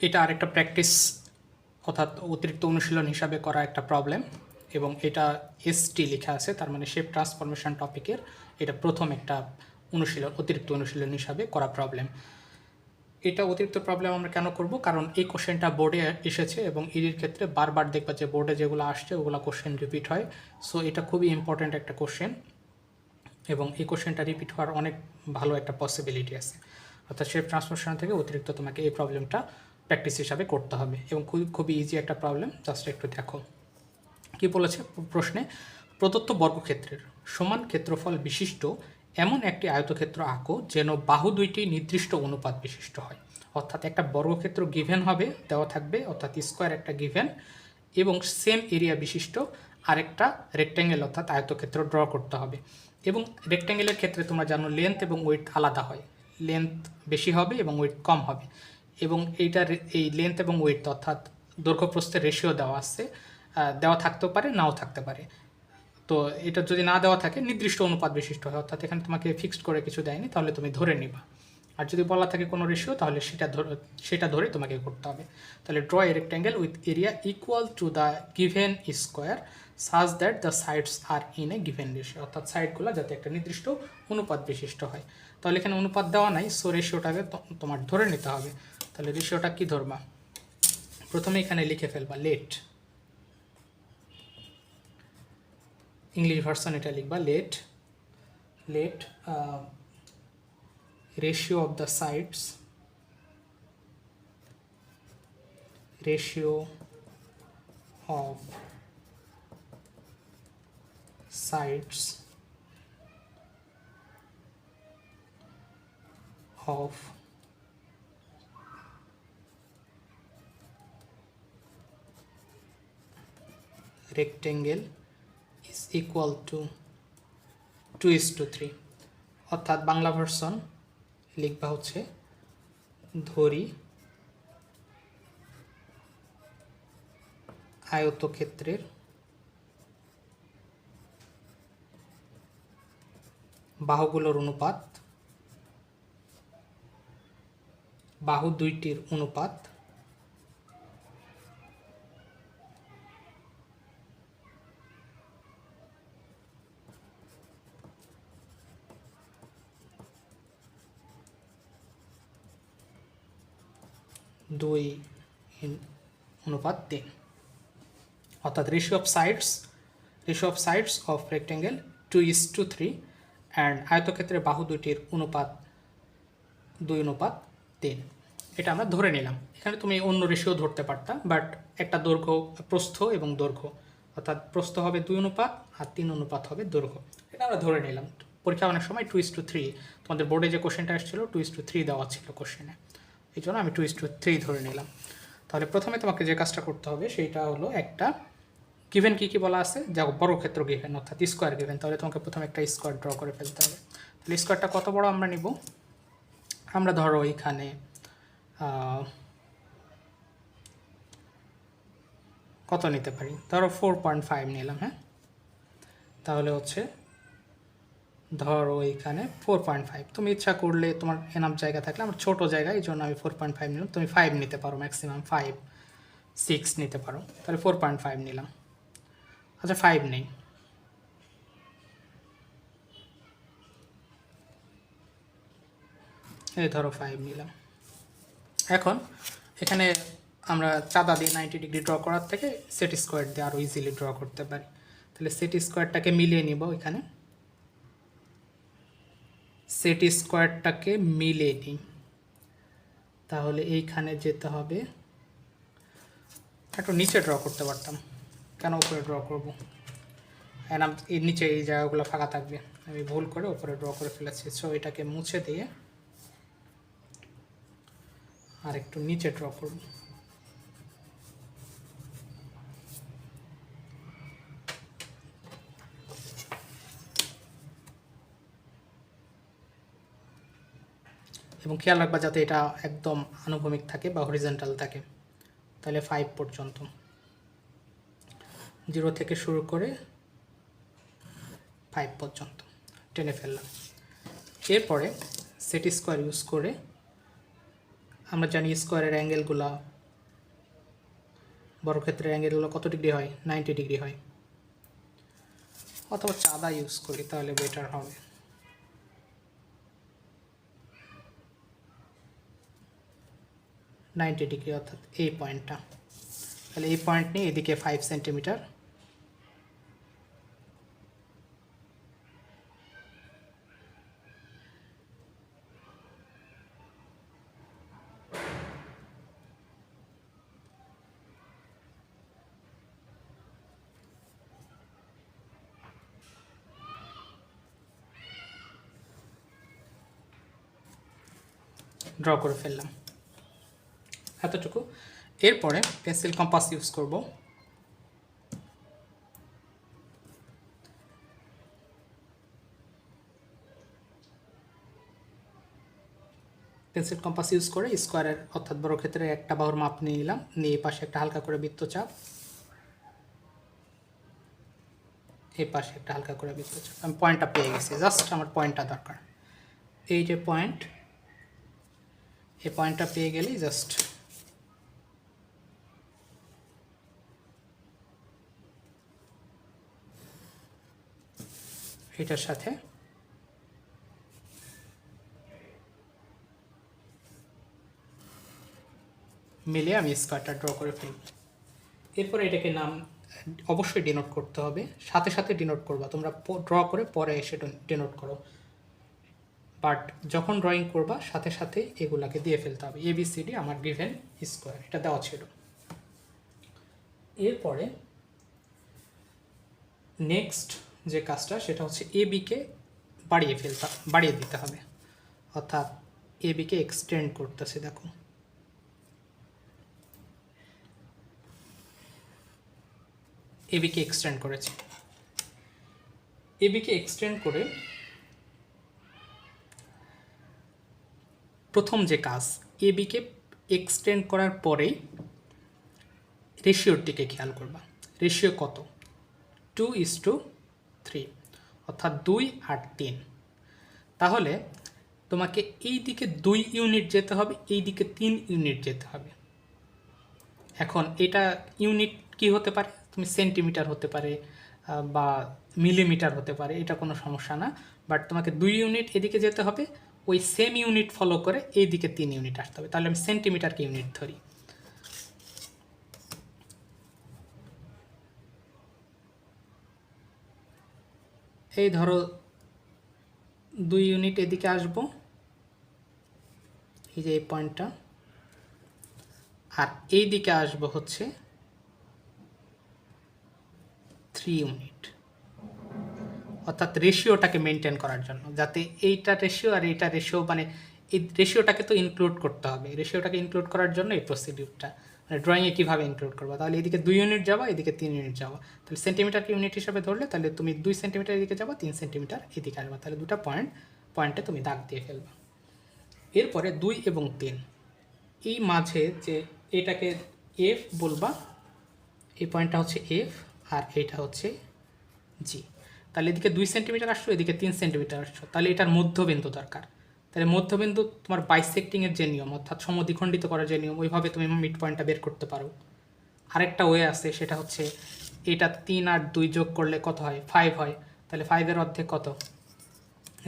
এটা আরেকটা প্র্যাকটিস অর্থাৎ অতিরিক্ত অনুশীলন হিসাবে করা একটা প্রবলেম, এবং এটা এসটি লেখা আছে, তার মানে শেপ ট্রান্সফরমেশন টপিকের এটা প্রথম একটা অনুশীলন, অতিরিক্ত অনুশীলন হিসাবে করা প্রবলেম। এটা অতিরিক্ত প্রবলেম আমরা কেন করব? কারণ এই কোশ্চেনটা বোর্ডে এসেছে এবং ইডির ক্ষেত্রে বারবার দেখবা যে বোর্ডে যেগুলো আসছে ওগুলো কোশ্চেন রিপিট হয়। সো এটা খুবই ইম্পর্ট্যান্ট একটা কোশ্চেন, এবং এই কোশ্চেনটা রিপিট হওয়ার অনেক ভালো একটা পসিবিলিটি আছে। অর্থাৎ শেপ ট্রান্সফরমেশন থেকে অতিরিক্ত তোমাকে এই প্রবলেমটা প্র্যাকটিস হিসাবে করতে হবে, এবং খুবই ইজি একটা প্রবলেম। জাস্ট একটু দেখো কি বলেছে প্রশ্নে। প্রদত্ত বর্গক্ষেত্রের সমান ক্ষেত্রফল বিশিষ্ট এমন একটি আয়তক্ষেত্র আঁকো যেন বাহু দুইটি নির্দিষ্ট অনুপাত বিশিষ্ট হয়। অর্থাৎ একটা বর্গক্ষেত্র গিভেন হবে, দেওয়া থাকবে, অর্থাৎ স্কোয়ার একটা গিভেন, এবং সেম এরিয়া বিশিষ্ট আরেকটা রেক্ট্যাঙ্গেল অর্থাৎ আয়তক্ষেত্র ড্র করতে হবে। এবং রেক্ট্যাঙ্গেলের ক্ষেত্রে তোমরা জানো লেন্থ এবং ওয়েট আলাদা হয়, লেন্থ বেশি হবে এবং ওয়েট কম হবে। এবং এইটার এই লেন্থ এবং ওয়েট অর্থাৎ দৈর্ঘ্য প্রস্থের রেশিও দেওয়া আছে, দেওয়া থাকতেও পারে, নাও থাকতে পারে। তো এটা যদি না দেওয়া থাকে নির্দিষ্ট অনুপাত বিশিষ্ট হয়, অর্থাৎ এখানে তোমাকে ফিক্সড করে কিছু দেয়নি, তাহলে তুমি ধরে নিবা। আর যদি বলা থাকে কোনো রেশিও, তাহলে সেটা ধরে তোমাকে করতে হবে। তাহলে draw a rectangle with area equal to the given square such that the sides are in a given ratio, অর্থাৎ সাইডগুলো যাতে একটা নির্দিষ্ট অনুপাত বিশিষ্ট হয়। তাহলে এখানে অনুপাত দেওয়া নাই, সো রেশিওটাকে তোমার ধরে নিতে হবে। তাহলে রেশিওটা কি ধরবা? প্রথমে এখানে লিখে ফেলবা লেট, ইংলিশ ভার্সন এটা লিখবা late ratio of the sides of rectangle is equal to 2:3। অর্থাৎ বাংলা ভার্সন লিখবা হচ্ছে ধরি আয়তক্ষেত্রের বাহুগুলোর অনুপাত, বাহু দুইটির অনুপাত দুই অনুপাত 3। অর্থাৎ ratio of sides of rectangle 2:3, and আয়তক্ষেত্রের বাহু দুইটির অনুপাত 2:3। এটা আমরা ধরে নিলাম। এখানে তুমি অন্য রেশিও ধরতে পারতা, বাট একটা দৈর্ঘ্য, প্রস্থ এবং দৈর্ঘ্য, অর্থাৎ প্রস্থ হবে 2 অনুপাত আর 3 অনুপাত হবে দৈর্ঘ্য, এটা আমরা ধরে নিলাম। পরীক্ষা অনেক সময় 2:3, তোমাদের বোর্ডে যে কোশ্চেনটা আসছিল 2:3 দেওয়া ছিল কোশ্চেনে, এই জন্য আমি 2:3 ধরে নিলাম। তাহলে প্রথমে তোমাকে যে কাজটা করতে হবে সেইটা হলো একটা গিভেন কী বলা আছে, যা বর্গক্ষেত্র গিভেন অর্থাৎ স্কোয়ার গিভেন, তাহলে তোমাকে প্রথমে একটা স্কোয়ার ড্র করে ফেলতে হবে। তাহলে স্কোয়ারটা কত বড় আমরা নিব? আমরা ধরো এখানে কত নিতে পারি, ধরো 4.5 নিলাম। হ্যাঁ, তাহলে হচ্ছে ধরো এখানে 4.5। তুমি ইচ্ছা করলে তোমার এনাফ জায়গা থাকলে, আমার ছোটো জায়গা এই জন্য আমি 4.5 নিলাম, তুমি 5 নিতে পারো, ম্যাক্সিমাম 5, 6 নিতে পারো। তাহলে 4.5 নিলাম। আচ্ছা 5 নেই, এই ধরো 5 নিলাম। এখন এখানে আমরা চাঁদা দিয়ে 90 ডিগ্রি ড্র করার থেকে সেট স্কোয়ার দিয়ে আরও ইজিলি ড্র করতে পারি। তাহলে সেট স্কোয়ারটাকে মিলিয়ে নিব, এখানে সেট স্কোয়ারটাকে মিলিয়ে নিই। তাহলে এইখানে যেতে হবে, একটু নিচে ড্র করতে পারতাম, কেন উপরে ড্র করবো? এর নিচে এই জায়গাগুলো ফাঁকা থাকবে, আমি ভুল করে উপরে ড্র করে ফেলেছি। সো এটাকে মুছে দিয়ে আর একটু নিচে ড্র করব। এবং খেয়াল রাখবা যাতে এটা একদম আনুভূমিক থাকে বা হরিজন্টাল থাকে। তাহলে 5 পর্যন্ত, 0 থেকে শুরু করে 5 পর্যন্ত টেনে ফেললাম। এরপরে সেট স্কোয়ার ইউজ করে আমরা জানি স্কোয়ারের অ্যাঙ্গেলগুলো, বর্গক্ষেত্রের অ্যাঙ্গেলগুলো কত ডিগ্রি হয়? 90 ডিগ্রি হয়। অথবা চাঁদা ইউজ করি তাহলে বেটার হবে। নাইনটি ডিগ্রি, অর্থাৎ এই পয়েন্টটা। তাহলে এই পয়েন্ট নিয়ে এদিকে 5 সেন্টিমিটার, ড্র করে ফেললাম এতটুকু। এরপরে পেন্সিল কম্পাস ইউজ করব। পেন্সিল কম্পাস ইউজ করে স্কোয়ারের অর্থাৎ বর্গক্ষেত্রে একটা বাহুর মাপ নিয়ে নিলাম, নিয়ে এই পাশে একটা হালকা করে বৃত্তচাপ, এই পাশে একটা হালকা করে বৃত্তচাপ। আমি পয়েন্টটা পেয়ে গেছি, জাস্ট আমার পয়েন্টটা দরকার। এই যে পয়েন্ট, এই পয়েন্টটা পেয়ে গেলেই জাস্ট এটার সাথে মিলে আমি স্কোয়ারটা ড্র করে ফেলব। এরপরে এটাকে নাম অবশ্যই ডিনোট করতে হবে, সাথে সাথে ডিনোট করবা। তোমরা ড্র করে পরে এসে ডিনোট করো, বাট যখন ড্রয়িং করবা সাথে সাথে এগুলাকে দিয়ে ফেলতে হবে। ABCD আমার গিভেন স্কোয়ার, এটা দেওয়া ছিল। এরপরে নেক্সট যে কাজটা সেটা হচ্ছে AB-কে বাড়িয়ে দিতে হবে, অর্থাৎ AB-কে এক্সটেন্ড করতেছে। দেখো AB-কে এক্সটেন্ড করেছে। AB-কে এক্সটেন্ড করে প্রথম যে কাজ, AB-কে এক্সটেন্ড করার পরেই রেশিওর দিকে খেয়াল করবা। রেশিও কত? 2:3, অর্থাৎ 2 আর 3। তাহলে তোমাকে এই দিকে 2 ইউনিট যেতে হবে, এই দিকে 3 ইউনিট যেতে হবে। এখন এটা ইউনিট কি হতে পারে? তুমি সেন্টিমিটার হতে পারে বা মিলিমিটার হতে পারে, এটা কোনো সমস্যা না। বাট তোমাকে 2 ইউনিট এদিকে যেতে হবে, ওই সেম ইউনিট ফলো করে এই দিকে 3 ইউনিট আসতে হবে। তাহলে আমি সেন্টিমিটারকে ইউনিট ধরি। এই ধরো 2 ইউনিট এদিকে আসবো, এই যে এই পয়েন্টটা, আর এই দিকে আসবো হচ্ছে 3 ইউনিট, অর্থাৎ রেশিওটাকে মেনটেন করার জন্য, যাতে এইটা রেশিও আর এইটা রেশিও, মানে এই রেশিওটাকে তো ইনক্লুড করতে হবে। রেশিওটাকে ইনক্লুড করার জন্য এই প্রসিডিউরটা, মানে ড্রয়িংয়ে কীভাবে ইনক্লুড করবো। তাহলে এদিকে 2 ইউনিট যাওয়া, এদিকে 3 ইউনিট যাওয়া। তাহলে সেন্টিমিটারকে ইউনিট হিসাবে ধরলে তাহলে তুমি 2 সেন্টিমিটার এদিকে যাবা, 3 সেন্টিমিটার এদিকে আসবা। তাহলে দুটো পয়েন্টে তুমি দাগ দিয়ে ফেলবা। এরপরে 2 এবং 3 এই মাঝে যে এটাকে F বলবা, এই পয়েন্টটা হচ্ছে F আর এটা হচ্ছে G। তাহলে এদিকে 2 সেন্টিমিটার আসছো, এদিকে 3 সেন্টিমিটার আসছো, তাহলে এটার মধ্যবিন্দু দরকার। তাহলে মধ্যবিন্দু তোমার বাইসেক্টিংয়ের যে নিয়ম, অর্থাৎ সমদ্বিখণ্ডিত করার যে নিয়ম, ওইভাবে তুমি মিড পয়েন্টটা বের করতে পারো। আরেকটা ওয়ে আছে, সেটা হচ্ছে এটা 3 আর 2 যোগ করলে কত হয়? 5 হয়। তাহলে 5-এর অর্ধেক কত?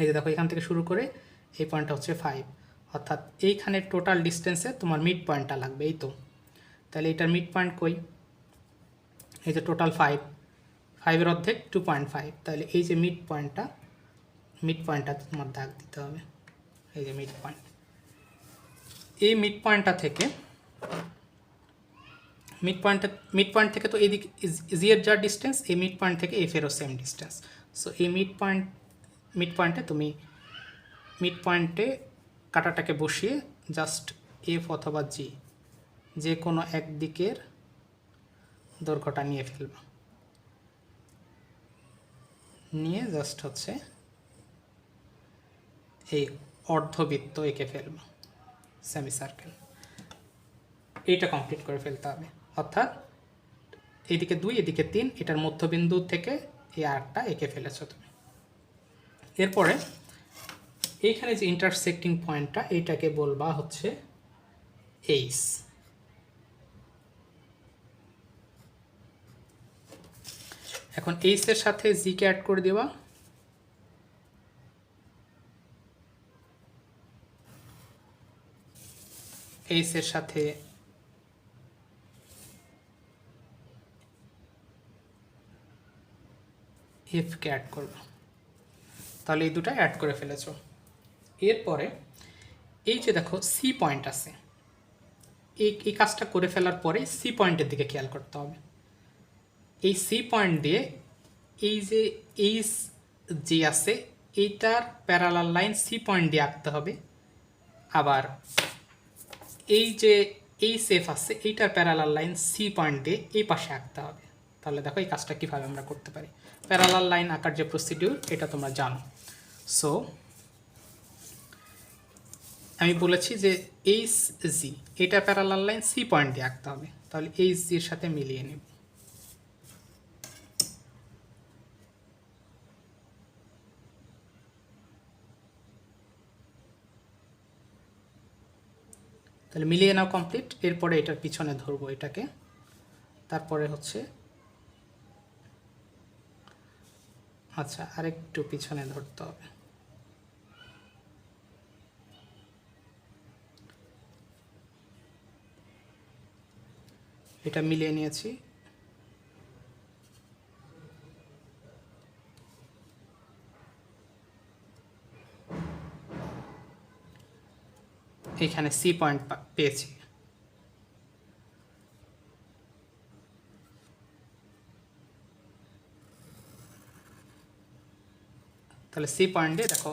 এই যে দেখো, এখান থেকে শুরু করে এই পয়েন্টটা হচ্ছে 5, অর্থাৎ এইখানে টোটাল ডিস্টেন্সে তোমার মিড পয়েন্টটা লাগবে। এই তো, তাহলে এটার মিড পয়েন্ট কই? এই যে টোটাল 5-এর অর্ধেক 2.5। তাহলে এই যে মিড পয়েন্টটা তোমার দাগ দিতে হবে। এই যে মিড পয়েন্ট, এই মিড পয়েন্টটা থেকে মিড পয়েন্ট থেকে তো এইদিকে জি এর যা ডিস্টেন্স, এই মিড পয়েন্ট থেকে এফ এরও সেম ডিস্টেন্স। সো এই মিড পয়েন্টে তুমি মিড পয়েন্টে কাটাটাকে বসিয়ে জাস্ট এফ অথবা জি যে কোনো একদিকের দৈর্ঘ্যটা নিয়ে ফেলবা, নিয়ে জাস্ট হচ্ছে এই অর্ধবৃত্ত এঁকে ফেলবা, সেমি সার্কেল। এইটা কমপ্লিট করে ফেলতে হবে, অর্থাৎ এইদিকে 2 এদিকে 3, এটার মধ্যবিন্দু থেকে এই আর্কটা এঁকে ফেলেছো তুমি। এরপরে এইখানে যে ইন্টারসেক্টিং পয়েন্টটা, এইটাকে বলবা হচ্ছে এইচ। এখন এইচ এর সাথে জি কে অ্যাড করে দেওয়া, এইচ এর সাথে এফ কে অ্যাড করব। তাহলে এই দুটা অ্যাড করে ফেলেছো। এরপরে এই যে দেখো সি পয়েন্ট আছে, এই কাজটা করে ফেলার পরে সি পয়েন্টের দিকে খেয়াল করতে হবে। এই সি পয়েন্ট দিয়ে এই যে এইচ জি আছে এইটার প্যারালাল লাইন সি পয়েন্ট দিয়ে আঁকতে হবে। আবার এই যে এইচ এফ আছে এইটার প্যারালাল লাইন সি পয়েন্ট দিয়ে এই পাশে আঁকতে হবে। তাহলে দেখো এই কাজটা কীভাবে আমরা করতে পারি। প্যারালাল লাইন আঁকার যে প্রসিডিউর এটা তোমরা জানো। সো আমি বলেছি যে এইচ জি এটা প্যারালাল লাইন সি পয়েন্ট দিয়ে আঁকতে হবে। তাহলে এইচ জি এর সাথে মিলিয়ে নেব। তাহলে মিলিয়ে নাও কমপ্লিট। এরপরে এটার পিছনে ধরবো এটাকে, তারপরে হচ্ছে আচ্ছা আরেকটু পিছনে ধরতে হবে। এটা মিলিয়ে নিয়েছি। এখানে সি পয়েন্ট পেয়েছি। তাহলে সি পয়েন্ট দিয়ে দেখো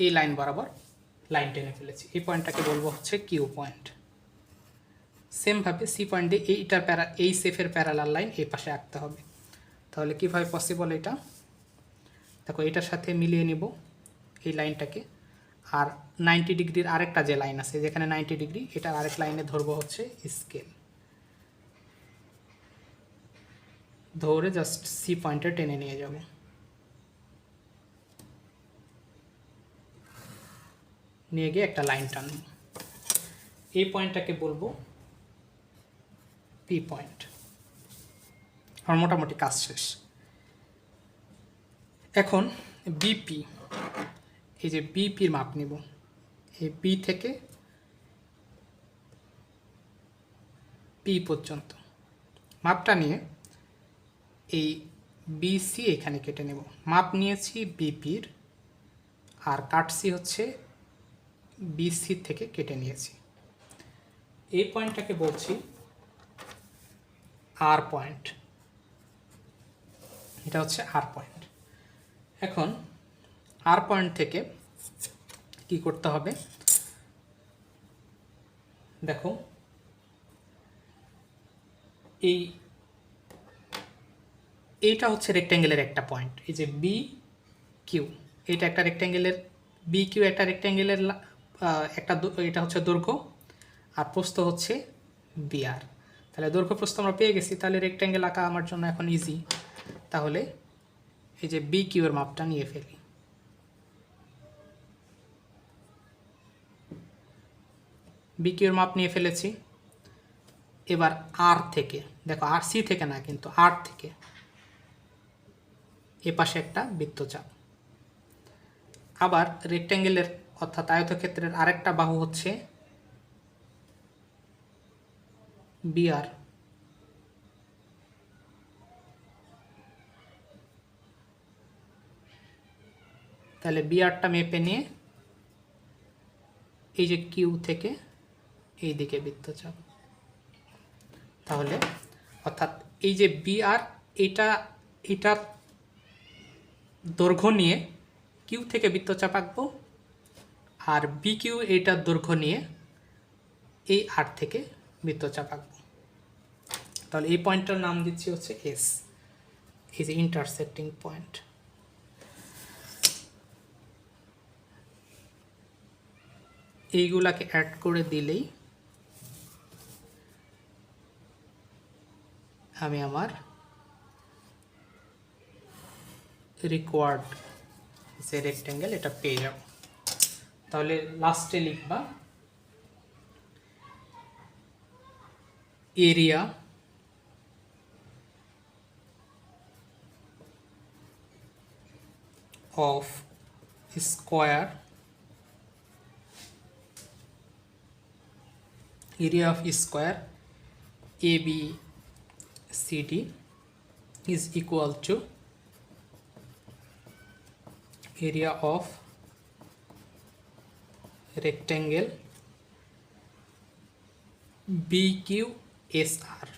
এই লাইন বরাবর লাইন টেনে ফেলেছি। এই পয়েন্টটাকে বলবো হচ্ছে কিউ পয়েন্ট। সেমভাবে সি পয়েন্ট দিয়ে এইটার এই সেফের প্যারালাল লাইন এই পাশে আঁকতে হবে। তাহলে কীভাবে পসিবল এটা দেখো, এটার সাথে মিলিয়ে নিব এই লাইনটাকে। আর 90 ডিগ্রির আরেকটা যে লাইন আছে যেখানে 90 ডিগ্রি, এটার আরেক লাইনে ধরবো হচ্ছে স্কেল, ধরে জাস্ট সি পয়েন্টে টেনে নিয়ে যাব। নিয়ে গিয়ে একটা লাইন টানব। এই পয়েন্টটাকে বলবো পি পয়েন্ট। আর মোটামুটি কাজ শেষ। এখন বিপি, এই যে বিপির মাপ নিব। এই বি থেকে পি পর্যন্ত মাপটা নিয়ে এই বিসি এখানে কেটে নেব। মাপ নিয়েছি বিপির, আর কাটসি হচ্ছে বিসি থেকে কেটে নিয়েছি। এই পয়েন্টটাকে বলছি আর পয়েন্ট। এটা হচ্ছে আর পয়েন্ট। এখন আর পয়েন্ট থেকে কি করতে হবে দেখো, এইটা হচ্ছে রেক্ট্যাঙ্গেলের একটা পয়েন্ট। এই যে বি কিউ, এটা একটা রেক্ট্যাঙ্গেলের, বি কিউ একটা রেক্ট্যাঙ্গেলের একটা, এটা হচ্ছে দৈর্ঘ্য আর প্রস্থ হচ্ছে বিআর। তাহলে দৈর্ঘ্য প্রস্থ আমরা পেয়ে গেছি। তাহলে রেক্ট্যাঙ্গেল আঁকা আমার জন্য এখন ইজি। তাহলে এই যে বি কিউ এর মাপটা নিয়ে ফেলি। বি কিউ এর মাপ নিয়ে ফেলেছি। এবার আর থেকে দেখো, আর সি থেকে না কিন্তু আর থেকে এ পাশে একটা বৃত্তচাপ। আবার রেক্ট্যাঙ্গেলের অর্থাৎ আয়তক্ষেত্রের আরেকটা বাহু হচ্ছে বিআর। তাহলে বিআরটা মেপে নিয়ে এই যে কিউ থেকে এই দিকে বৃত্তচাপ। তাহলে অর্থাৎ এই যে বিআর এটার দৈর্ঘ্য নিয়ে কিউ থেকে বৃত্তচাপ আঁকবো, আর বি কিউ এইটার দৈর্ঘ্য নিয়ে এই আর থেকে বৃত্তচাপ আঁকবো। তাহলে এই পয়েন্টটার নাম দিচ্ছি হচ্ছে এস, এই যে ইন্টারসেক্টিং পয়েন্ট। এইগুলাকে অ্যাড করে দিলেই আমি আমার রিকোয়ার্ড যে রেক্ট্যাঙ্গেল এটা পেয়ে যাব। তাহলে লাস্টে লিখবা area of square ABCD is equal to area of rectangle BQSR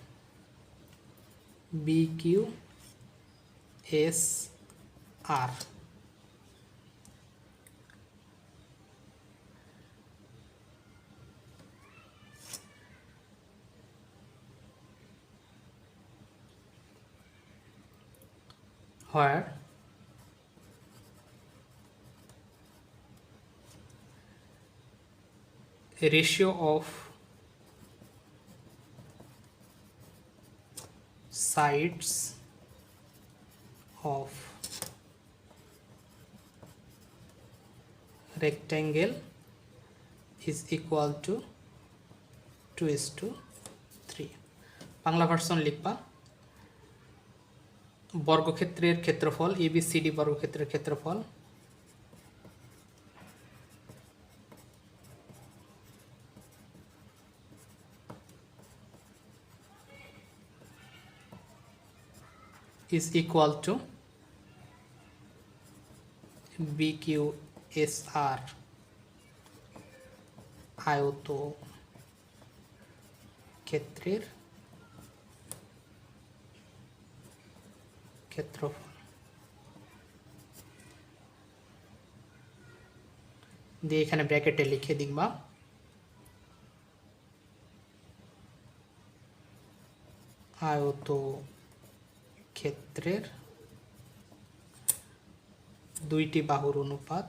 where a ratio of sides of rectangle is equal to 2:3 Bangla version লিখবা বর্গক্ষেত্রের ক্ষেত্রফল ABCD বর্গক্ষেত্রের ক্ষেত্রফল is equal to BQSR আয়ত ক্ষেত্রের ক্ষেত্রফল দিয়ে এখানে ব্র্যাকেটে লিখে দিবা আয়ত ক্ষেত্রের দুইটি বাহুর অনুপাত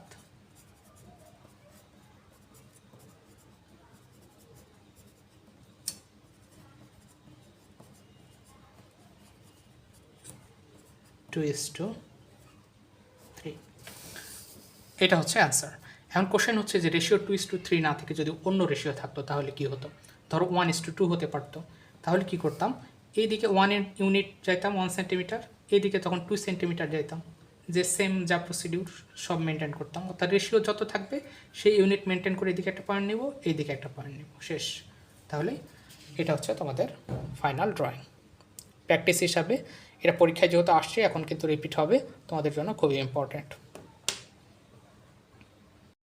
এটা হচ্ছে অ্যান্সার। এখন কোশ্চেন হচ্ছে যে রেশিও 2:3 না থেকে যদি অন্য রেশিও থাকতো তাহলে কি হতো? ধরো 1:2 হতে পারতো, তাহলে কি করতাম? এইদিকে 1 ইউনিট যাইতাম 1 সেন্টিমিটার, এইদিকে তখন 2 সেন্টিমিটার যাইতাম, যে সেম যা প্রসিডিউর সব মেনটেন করতাম। অর্থাৎ রেশিও যত থাকবে সেই ইউনিট মেনটেন করে এদিকে একটা পয়েন্ট নেব, এইদিকে একটা পয়েন্ট নেব, শেষ। তাহলে এটা হচ্ছে তোমাদের ফাইনাল ড্রয়িং। প্র্যাকটিস হিসাবে এটা পরীক্ষায় যেহেতু আসছে এখন কিন্তু রিপিট হবে, তোমাদের জন্য খুবই ইম্পর্ট্যান্ট।